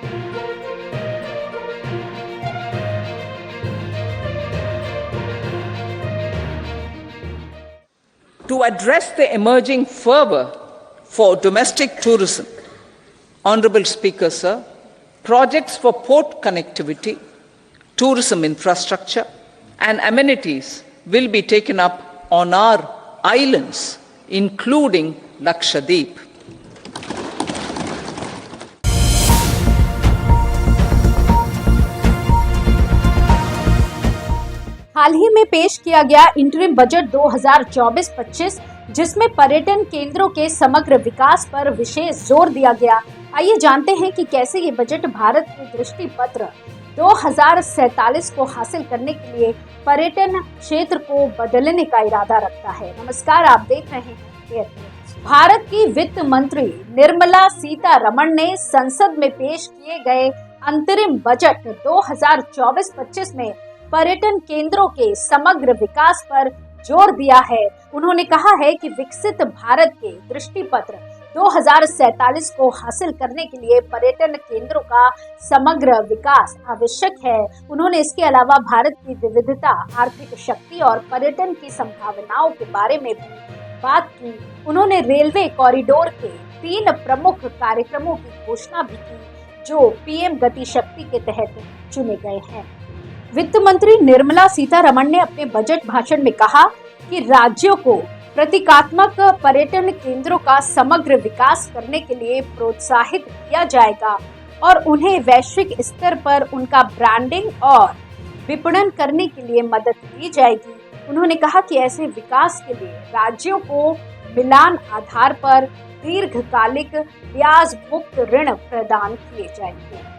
To address the emerging fervor for domestic tourism, Honorable Speaker, sir, projects for port connectivity, tourism infrastructure, and amenities will be taken up on our islands, including Lakshadweep. हाल ही में पेश किया गया interim budget 2024-25 जिसमें पर्यटन केंद्रों के समग्र विकास पर विशेष जोर दिया गया। आइए जानते हैं कि कैसे ये बजट भारत के दृष्टि पत्र 2047 को हासिल करने के लिए पर्यटन क्षेत्र को बदलने का इरादा रखता है। नमस्कार, आप देख रहे हैं। भारत की वित्त मंत्री निर्मला सीतारमण ने संसद में पेश किए गए अंतरिम बजट 2024-25 में पर्यटन केंद्रों के समग्र विकास पर जोर दिया है। उन्होंने कहा है कि विकसित भारत के दृष्टि पत्र 2047 को हासिल करने के लिए पर्यटन केंद्रों का समग्र विकास आवश्यक है। उन्होंने इसके अलावा भारत की विविधता, आर्थिक शक्ति और पर्यटन की संभावनाओं के बारे में भी बात की। उन्होंने रेलवे कॉरिडोर के 3 प्रमुख कार्यक्रमों की घोषणा भी की जो पीएम गति शक्ति के तहत चुने गए हैं। वित्त मंत्री निर्मला सीतारमण ने अपने बजट भाषण में कहा कि राज्यों को प्रतीकात्मक पर्यटन केंद्रों का समग्र विकास करने के लिए प्रोत्साहित किया जाएगा और उन्हें वैश्विक स्तर पर उनका ब्रांडिंग और विपणन करने के लिए मदद दी जाएगी। उन्होंने कहा कि ऐसे विकास के लिए राज्यों को मिलान आधार पर दीर्घकालिक ब्याज मुक्त ऋण प्रदान किए जाएंगे।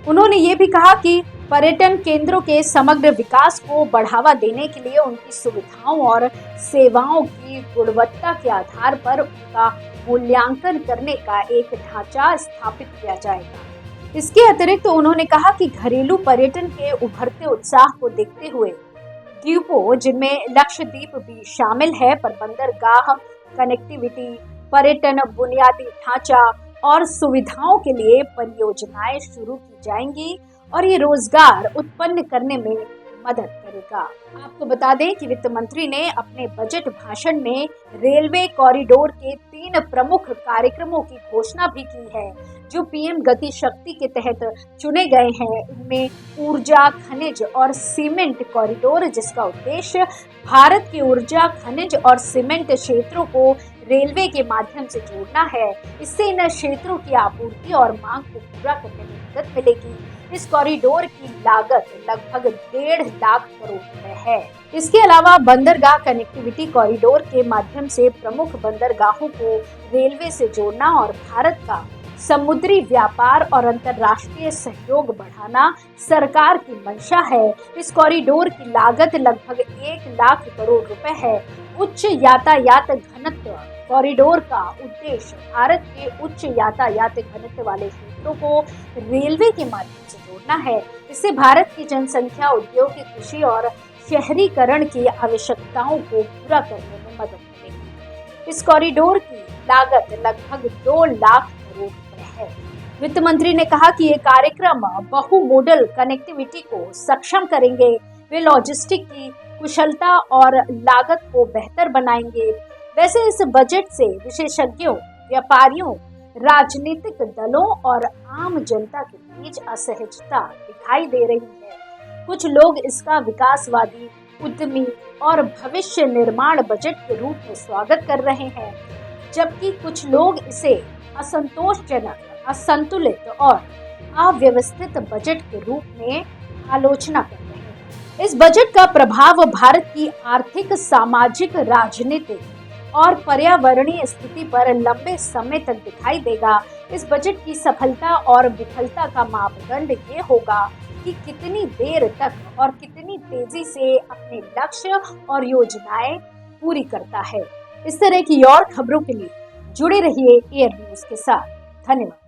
उन्होंने ये भी कहा कि पर्यटन केंद्रों के समग्र विकास को बढ़ावा देने के लिए उनकी सुविधाओं और सेवाओं की गुणवत्ता के आधार पर उनका मूल्यांकन करने का एक ढांचा स्थापित किया जाएगा। इसके अतिरिक्त उन्होंने कहा कि घरेलू पर्यटन के उभरते उत्साह को देखते हुए द्वीपों, जिनमें लक्षद्वीप भी शामिल है, पर बंदरगाह कनेक्टिविटी, पर्यटन बुनियादी ढांचा और सुविधाओं के लिए परियोजनाएं शुरू की जाएंगी और ये रोजगार उत्पन्न करने में मदद करेगा। आपको बता दें कि वित्त मंत्री ने अपने बजट भाषण में रेलवे कॉरिडोर के 3 प्रमुख कार्यक्रमों की घोषणा भी की है जो पीएम गति शक्ति के तहत चुने गए हैं। इनमें ऊर्जा, खनिज और सीमेंट कॉरिडोर, जिसका उद्देश्य भारत के ऊर्जा, खनिज और सीमेंट क्षेत्रों को रेलवे के माध्यम से जोड़ना है। इससे इन क्षेत्रों की आपूर्ति और मांग को पूरा करने में मदद मिलेगी। इस कॉरिडोर की लागत लगभग 1.5 लाख करोड़ रुपए है। इसके अलावा बंदरगाह कनेक्टिविटी कॉरिडोर के माध्यम से प्रमुख बंदरगाहों को रेलवे से जोड़ना और भारत का समुद्री व्यापार और अंतर्राष्ट्रीय सहयोग बढ़ाना सरकार की मंशा है। इस कॉरिडोर की लागत लगभग 1 लाख करोड़ रुपए है। उच्च यातायात घनत्व कॉरिडोर का उद्देश्य भारत के उच्च यातायात घनत्व वाले क्षेत्रों को रेलवे के माध्यम से जोड़ना है। इससे भारत की जनसंख्या, औद्योगिक, कृषि और शहरीकरण की आवश्यकताओं को पूरा करने में मदद मिलेगी। इस कॉरिडोर की लागत लगभग 2 लाख करोड़ रुपए है। वित्त मंत्री ने कहा कि ये कार्यक्रम बहुमोडल कनेक्टिविटी को सक्षम करेंगे। वे लॉजिस्टिक की कुशलता और लागत को बेहतर बनाएंगे। वैसे इस बजट से विशेषज्ञों, व्यापारियों, राजनीतिक दलों और आम जनता के बीच असहजता दिखाई दे रही है। कुछ लोग इसका विकासवादी, उद्यमी और भविष्य निर्माण बजट के रूप में स्वागत कर रहे हैं, जबकि कुछ लोग इसे असंतोषजनक, असंतुलित और अव्यवस्थित बजट के रूप में आलोचना कर रहे हैं। इस बजट का प्रभाव भारत की आर्थिक, सामाजिक, राजनीतिक और पर्यावरणीय स्थिति पर लंबे समय तक दिखाई देगा। इस बजट की सफलता और विफलता का मापदंड ये होगा कि कितनी देर तक और कितनी तेजी से अपने लक्ष्य और योजनाएं पूरी करता है। इस तरह की और खबरों के लिए जुड़े रहिए एयर न्यूज के साथ। धन्यवाद।